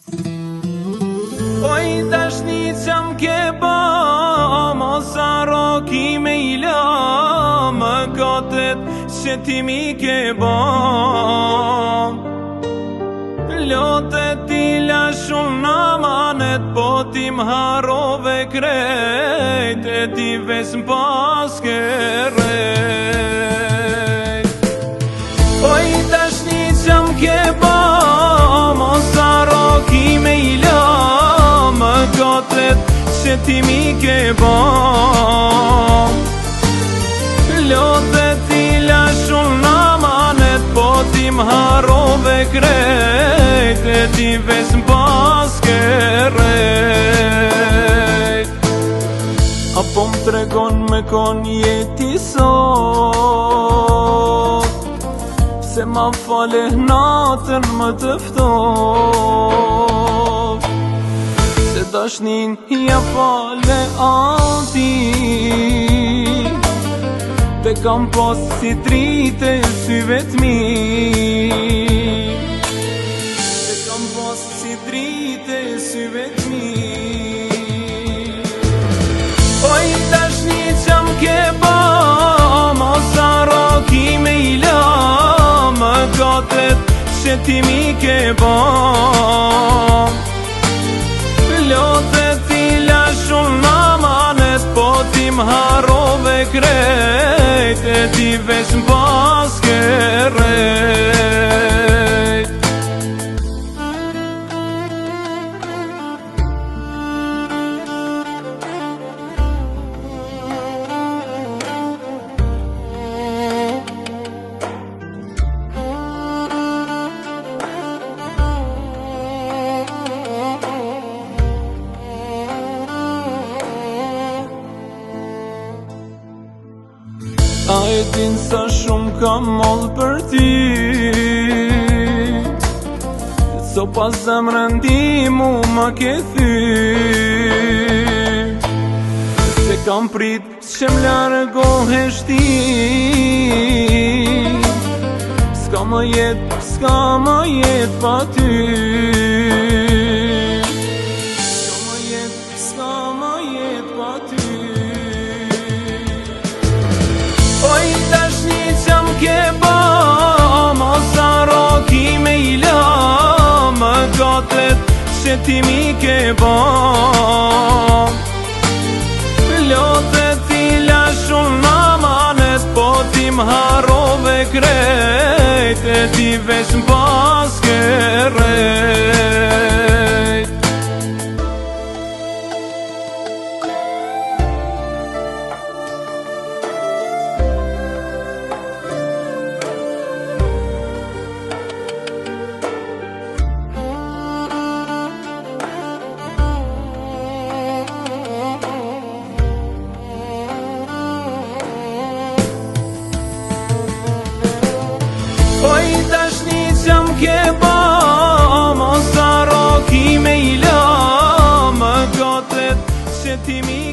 Oj dashni që m'ke ba, mos haro ki me i la, më gatet që ti mi ke ba. Lotet ti la shumë në manet, po ti m'harove krejt, e ti ves m'pas kërrejt. Oj dashni që m'ke ba, mos haro ki me i la, më gatet që ti mi ke ba. Lotet ti la shumë në manet, po ti m'harove krejt, e ti ves m'pas kërrejt. Apo m'tregon me kon jeti sot, se ma fale natën më tëftof, se dashnin ja fale ati, te kam pas si trite syve t'mi, te kam pas si trite syve t'mi. Oj dashni që m'ke ba, mos haro ki me i la, më gatet që ti mi ke ba. Lotet ti la shumë në manet, po ti m'harove krejt, e ti veç m'pas kërrejt. A e din sa shumë kam moll për ti, so pas zemrën di mu ma ke thy, se kam prit që m'largohesh ti, s'ka më jet pa ty, s'ka më jet pa ty. Oj dashni që m'ke ba, mos haro ki me i la, më gatet që ti mi ke ba. Lotet ti la shumë në manet, po ti m'harove krejt, e ti veç m'pas kërrejt. Oj dashni që m'ke ba, mos haro ki me i la, më gatet që ti mi